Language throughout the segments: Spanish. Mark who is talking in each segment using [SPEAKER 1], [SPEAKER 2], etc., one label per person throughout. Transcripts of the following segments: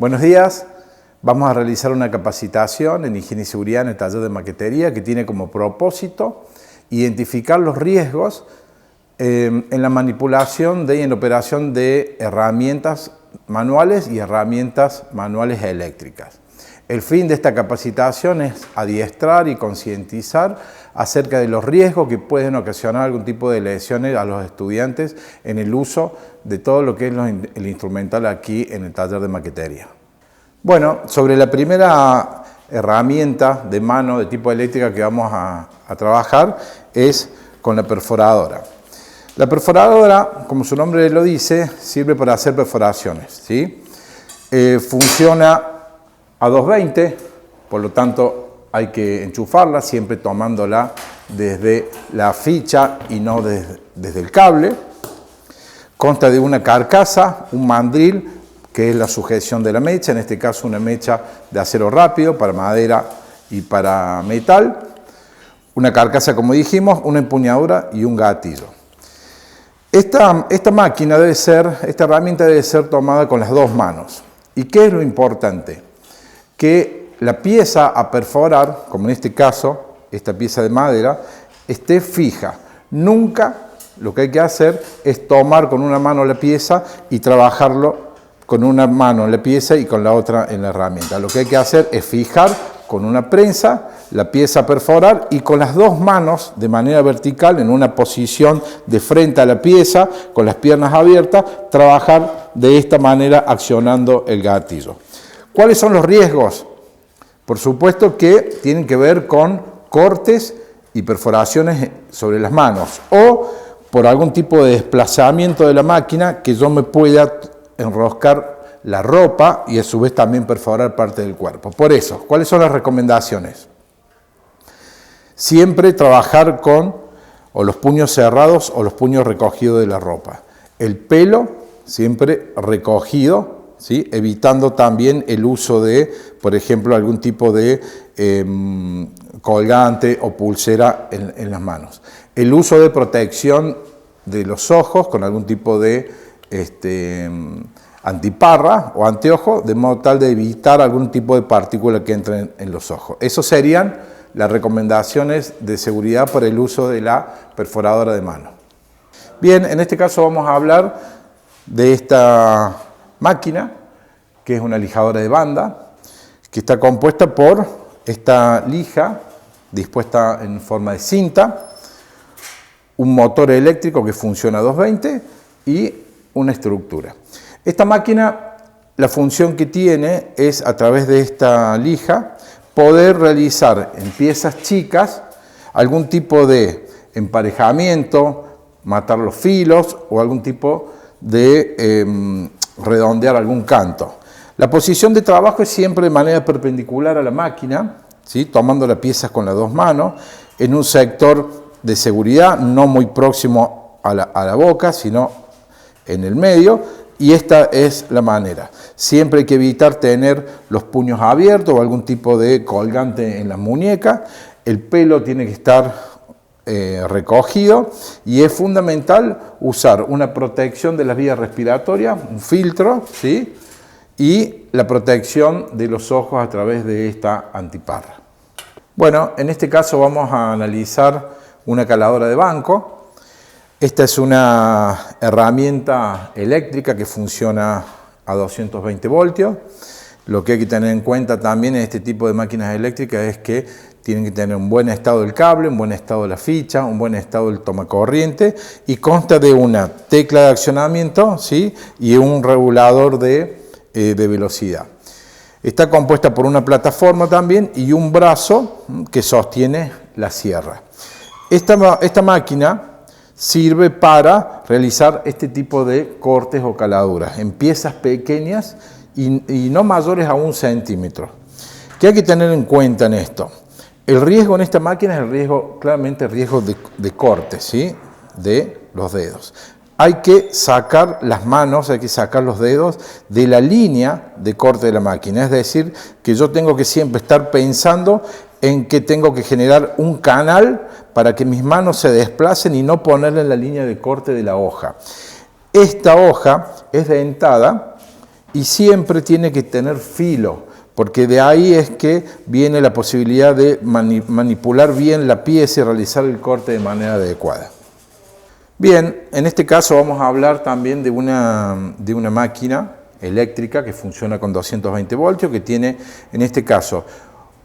[SPEAKER 1] Buenos días, vamos a realizar una capacitación en higiene y seguridad en el taller de maquetería que tiene como propósito identificar los riesgos en la manipulación y en la operación de herramientas manuales y herramientas manuales eléctricas. El fin de esta capacitación es adiestrar y concientizar acerca de los riesgos que pueden ocasionar algún tipo de lesiones a los estudiantes en el uso de todo lo que es el instrumental aquí en el taller de maquetería. Bueno, sobre la primera herramienta de mano de tipo eléctrica que vamos a trabajar es con la perforadora. La perforadora, como su nombre lo dice, sirve para hacer perforaciones, ¿sí? Funciona a 220, por lo tanto hay que enchufarla siempre tomándola desde la ficha y no desde el cable. Consta de una carcasa, un mandril, que es la sujeción de la mecha, en este caso una mecha de acero rápido para madera y para metal. Una carcasa, como dijimos, una empuñadura y un gatillo. Esta herramienta debe ser tomada con las dos manos. ¿Y qué es lo importante? Que la pieza a perforar, como en este caso, esta pieza de madera, esté fija. Nunca lo que hay que hacer es tomar con una mano la pieza y trabajarlo con una mano en la pieza y con la otra en la herramienta. Lo que hay que hacer es fijar con una prensa la pieza a perforar y con las dos manos de manera vertical en una posición de frente a la pieza, con las piernas abiertas, trabajar de esta manera accionando el gatillo. ¿Cuáles son los riesgos? Por supuesto que tienen que ver con cortes y perforaciones sobre las manos o por algún tipo de desplazamiento de la máquina que yo me pueda enroscar la ropa y a su vez también perforar parte del cuerpo. Por eso, ¿cuáles son las recomendaciones? Siempre trabajar con o los puños cerrados o los puños recogidos de la ropa. El pelo siempre recogido, ¿sí? Evitando también el uso de, por ejemplo, algún tipo de colgante o pulsera en las manos. El uso de protección de los ojos con algún tipo de antiparra o anteojo, de modo tal de evitar algún tipo de partícula que entre en los ojos. Esas serían las recomendaciones de seguridad para el uso de la perforadora de mano. Bien, en este caso vamos a hablar de esta máquina, que es una lijadora de banda, que está compuesta por esta lija dispuesta en forma de cinta, un motor eléctrico que funciona a 220 y una estructura. Esta máquina, la función que tiene es, a través de esta lija, poder realizar en piezas chicas algún tipo de emparejamiento, matar los filos o algún tipo de redondear algún canto. La posición de trabajo es siempre de manera perpendicular a la máquina, ¿sí? Tomando las piezas con las dos manos, en un sector de seguridad, no muy próximo a la boca, sino en el medio, y esta es la manera. Siempre hay que evitar tener los puños abiertos o algún tipo de colgante en la muñeca. El pelo tiene que estar recogido y es fundamental usar una protección de las vías respiratorias, un filtro, ¿sí? Y la protección de los ojos a través de esta antiparra. Bueno, en este caso vamos a analizar una caladora de banco. Esta es una herramienta eléctrica que funciona a 220 voltios. Lo que hay que tener en cuenta también en este tipo de máquinas eléctricas es que tienen que tener un buen estado del cable, un buen estado de la ficha, un buen estado del tomacorriente y consta de una tecla de accionamiento, ¿sí? Y un regulador de velocidad. Está compuesta por una plataforma también y un brazo que sostiene la sierra. Esta máquina sirve para realizar este tipo de cortes o caladuras en piezas pequeñas y no mayores a 1 centímetro. ¿Qué hay que tener en cuenta en esto? El riesgo en esta máquina es claramente el riesgo de corte, ¿sí? De los dedos. Hay que sacar las manos, hay que sacar los dedos de la línea de corte de la máquina. Es decir, que yo tengo que siempre estar pensando en que tengo que generar un canal para que mis manos se desplacen y no ponerle en la línea de corte de la hoja. Esta hoja es dentada y siempre tiene que tener filo, porque de ahí es que viene la posibilidad de manipular bien la pieza y realizar el corte de manera adecuada. Bien, en este caso vamos a hablar también de una máquina eléctrica que funciona con 220 voltios, que tiene en este caso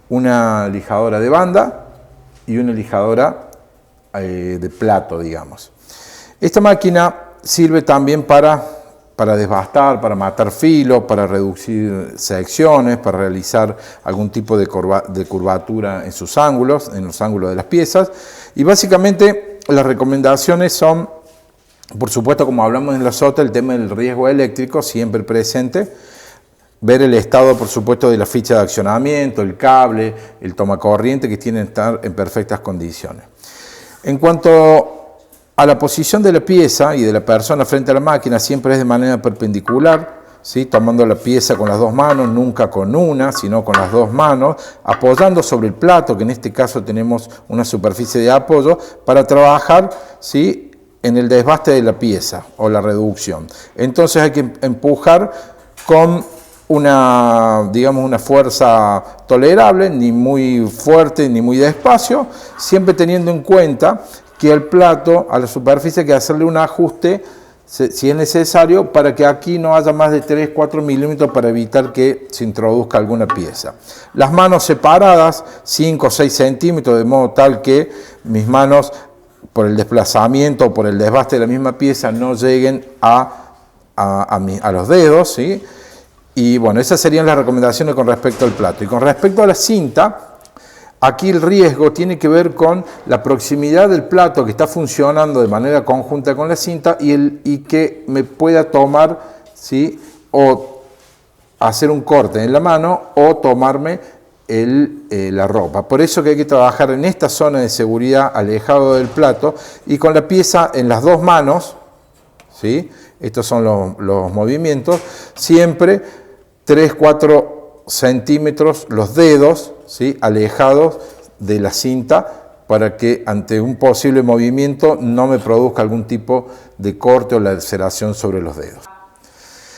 [SPEAKER 1] una lijadora de banda y una lijadora de plato, digamos. Esta máquina sirve también para desbastar, para matar filo, para reducir secciones, para realizar algún tipo de curvatura en sus ángulos, en los ángulos de las piezas. Y básicamente las recomendaciones son, por supuesto, como hablamos en la SOTA, el tema del riesgo eléctrico siempre presente. Ver el estado, por supuesto, de la ficha de accionamiento, el cable, el tomacorriente, que tienen que estar en perfectas condiciones. En cuanto a la posición de la pieza y de la persona frente a la máquina, siempre es de manera perpendicular, ¿sí? Tomando la pieza con las dos manos, nunca con una, sino con las dos manos, apoyando sobre el plato, que en este caso tenemos una superficie de apoyo, para trabajar, ¿sí?, en el desbaste de la pieza o la reducción. Entonces hay que empujar con digamos, una fuerza tolerable, ni muy fuerte ni muy despacio, siempre teniendo en cuenta que al plato, a la superficie, hay que hacerle un ajuste, si es necesario, para que aquí no haya más de 3-4 milímetros para evitar que se introduzca alguna pieza. Las manos separadas, 5 o 6 centímetros, de modo tal que mis manos, por el desplazamiento o por el desbaste de la misma pieza, no lleguen a los dedos, ¿sí? Y bueno, esas serían las recomendaciones con respecto al plato. Y con respecto a la cinta, aquí el riesgo tiene que ver con la proximidad del plato que está funcionando de manera conjunta con la cinta y que me pueda tomar, ¿sí?, o hacer un corte en la mano o tomarme la ropa. Por eso que hay que trabajar en esta zona de seguridad, alejado del plato, y con la pieza en las dos manos, ¿sí? Estos son los movimientos, siempre 3-4 centímetros los dedos, ¿sí?, alejados de la cinta, para que ante un posible movimiento no me produzca algún tipo de corte o laceración sobre los dedos.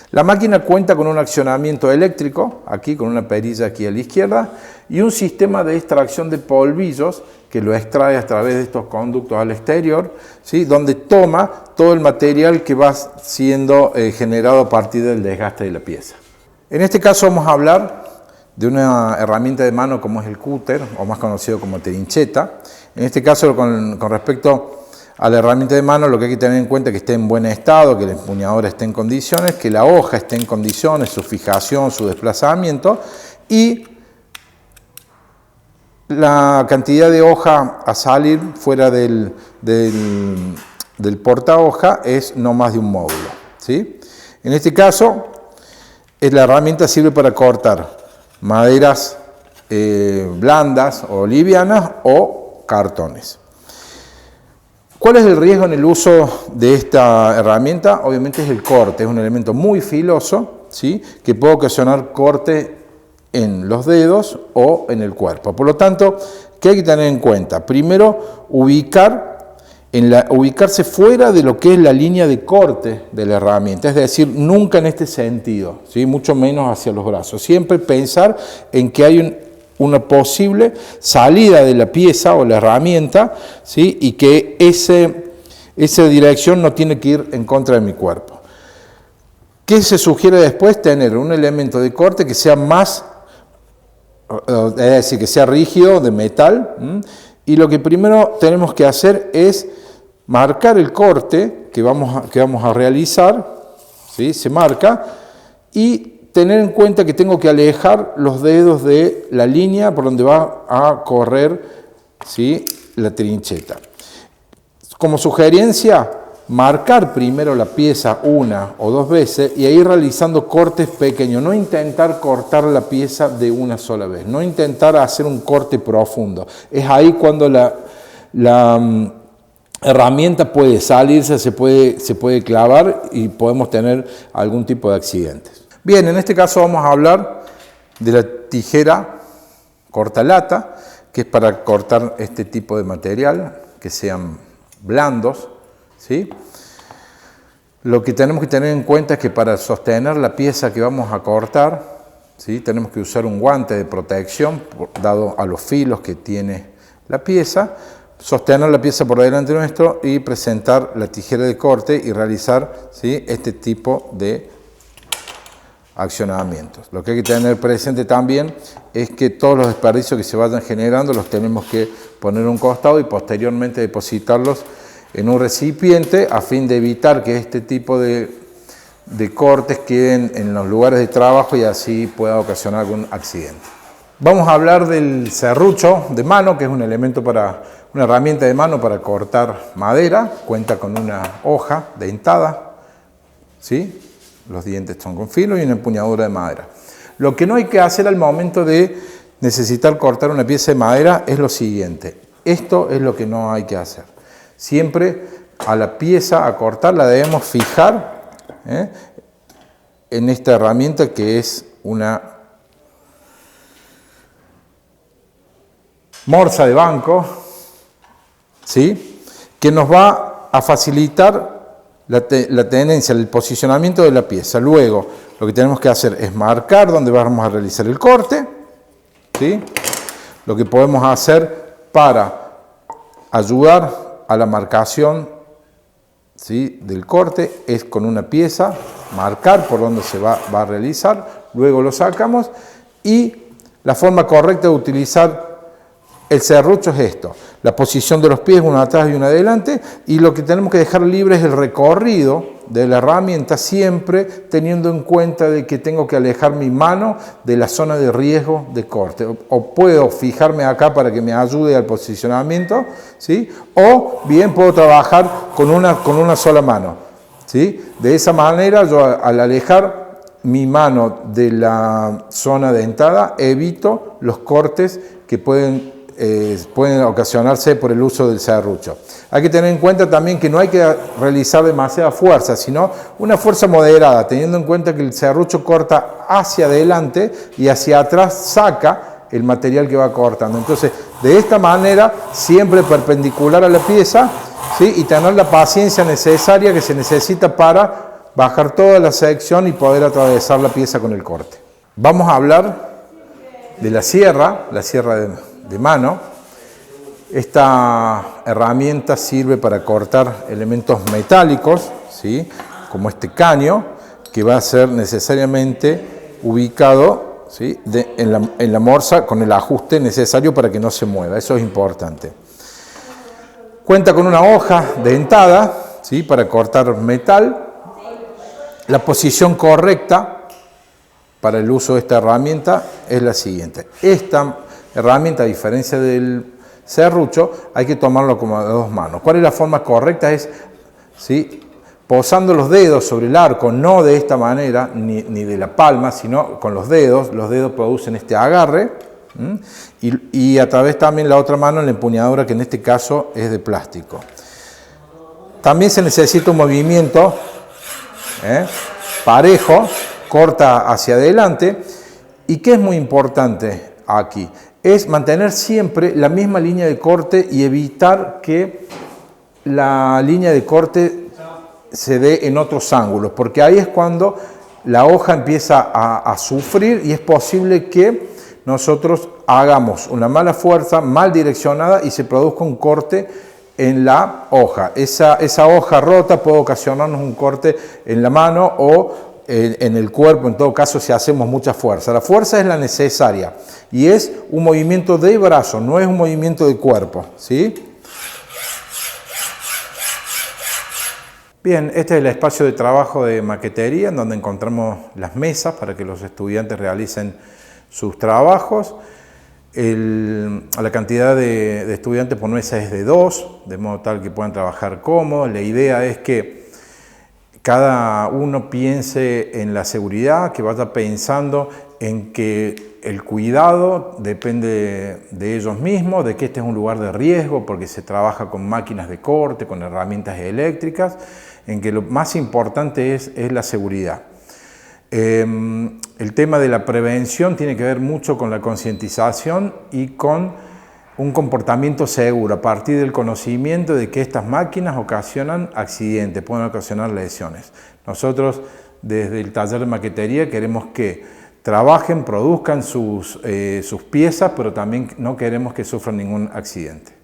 [SPEAKER 1] La máquina cuenta con un accionamiento eléctrico, aquí con una perilla aquí a la izquierda, y un sistema de extracción de polvillos que lo extrae a través de estos conductos al exterior, ¿sí?, donde toma todo el material que va siendo generado a partir del desgaste de la pieza. En este caso vamos a hablar de una herramienta de mano como es el cúter, o más conocido como trincheta. En este caso, con respecto a la herramienta de mano, lo que hay que tener en cuenta es que esté en buen estado, que la empuñadura esté en condiciones, que la hoja esté en condiciones, su fijación, su desplazamiento, y la cantidad de hoja a salir fuera del porta hoja es no más de un módulo, ¿sí? En este caso, la herramienta sirve para cortar maderas blandas o livianas o cartones. ¿Cuál es el riesgo en el uso de esta herramienta? Obviamente es el corte, es un elemento muy filoso, ¿sí?, que puede ocasionar corte en los dedos o en el cuerpo. Por lo tanto, ¿qué hay que tener en cuenta? Primero, ubicarse fuera de lo que es la línea de corte de la herramienta, es decir, nunca en este sentido, ¿sí?, mucho menos hacia los brazos. Siempre pensar en que hay una posible salida de la pieza o la herramienta, ¿sí?, y que esa dirección no tiene que ir en contra de mi cuerpo. ¿Qué se sugiere después? Tener un elemento de corte que sea es decir, que sea rígido, de metal, y lo que primero tenemos que hacer es marcar el corte que vamos a realizar, ¿sí?, se marca, y tener en cuenta que tengo que alejar los dedos de la línea por donde va a correr, ¿sí?, la trincheta. Como sugerencia, marcar primero la pieza una o dos veces y ir realizando cortes pequeños, no intentar cortar la pieza de una sola vez, no intentar hacer un corte profundo. Es ahí cuando la herramienta puede salirse, se puede clavar y podemos tener algún tipo de accidentes. Bien, en este caso vamos a hablar de la tijera cortalata, que es para cortar este tipo de material, que sean blandos, ¿sí? Lo que tenemos que tener en cuenta es que para sostener la pieza que vamos a cortar, ¿sí?, tenemos que usar un guante de protección dado a los filos que tiene la pieza, sostener la pieza por delante nuestro y presentar la tijera de corte y realizar, ¿sí?, este tipo de accionamientos. Lo que hay que tener presente también es que todos los desperdicios que se vayan generando los tenemos que poner a un costado y posteriormente depositarlos en un recipiente a fin de evitar que este tipo de cortes queden en los lugares de trabajo y así pueda ocasionar algún accidente. Vamos a hablar del serrucho de mano, que es un elemento para una herramienta de mano para cortar madera. Cuenta con una hoja dentada, ¿sí? Los dientes son con filo y una empuñadura de madera. Lo que no hay que hacer al momento de necesitar cortar una pieza de madera es lo siguiente. Esto es lo que no hay que hacer. Siempre a la pieza a cortar la debemos fijar en esta herramienta que es una morsa de banco, ¿sí?, que nos va a facilitar la tenencia, el posicionamiento de la pieza. Luego, lo que tenemos que hacer es marcar dónde vamos a realizar el corte, ¿sí? Lo que podemos hacer para ayudar a la marcación, ¿sí?, del corte es con una pieza, marcar por dónde se va a realizar, luego lo sacamos y la forma correcta de utilizar el serrucho es esto, la posición de los pies, uno atrás y uno adelante, y lo que tenemos que dejar libre es el recorrido de la herramienta, siempre teniendo en cuenta de que tengo que alejar mi mano de la zona de riesgo de corte. O puedo fijarme acá para que me ayude al posicionamiento, ¿sí?, o bien puedo trabajar con una sola mano, ¿sí? De esa manera yo al alejar mi mano de la zona dentada evito los cortes que pueden ocasionarse por el uso del serrucho. Hay que tener en cuenta también que no hay que realizar demasiada fuerza, sino una fuerza moderada, teniendo en cuenta que el serrucho corta hacia adelante y hacia atrás saca el material que va cortando. Entonces, de esta manera, siempre perpendicular a la pieza, ¿sí?, y tener la paciencia necesaria que se necesita para bajar toda la sección y poder atravesar la pieza con el corte. Vamos a hablar de la sierra de mano. Esta herramienta sirve para cortar elementos metálicos, ¿sí?, como este caño, que va a ser necesariamente ubicado, ¿sí?, en la morsa con el ajuste necesario para que no se mueva. Eso es importante. Cuenta con una hoja dentada, ¿sí?, para cortar metal. La posición correcta para el uso de esta herramienta es la siguiente. Esta herramienta, a diferencia del serrucho, hay que tomarlo como a dos manos. ¿Cuál es la forma correcta? Es, ¿sí?, posando los dedos sobre el arco, no de esta manera, ni de la palma, sino con los dedos. Los dedos producen este agarre, y a través también la otra mano en la empuñadura, que en este caso es de plástico. También se necesita un movimiento parejo, corta hacia adelante. ¿Y qué es muy importante aquí? Es mantener siempre la misma línea de corte y evitar que la línea de corte se dé en otros ángulos, porque ahí es cuando la hoja empieza a sufrir y es posible que nosotros hagamos una mala fuerza, mal direccionada, y se produzca un corte en la hoja. Esa hoja rota puede ocasionarnos un corte en la mano o en el cuerpo, en todo caso, si hacemos mucha fuerza. La fuerza es la necesaria y es un movimiento de brazo, no es un movimiento de cuerpo, ¿sí? Bien, este es el espacio de trabajo de maquetería, en donde encontramos las mesas para que los estudiantes realicen sus trabajos. La cantidad de estudiantes por mesa es de 2, de modo tal que puedan trabajar cómodos. La idea es que cada uno piense en la seguridad, que vaya pensando en que el cuidado depende de ellos mismos, de que este es un lugar de riesgo porque se trabaja con máquinas de corte, con herramientas eléctricas, en que lo más importante es la seguridad. El tema de la prevención tiene que ver mucho con la concientización y con un comportamiento seguro a partir del conocimiento de que estas máquinas ocasionan accidentes, pueden ocasionar lesiones. Nosotros desde el taller de maquetería queremos que trabajen, produzcan sus piezas, pero también no queremos que sufran ningún accidente.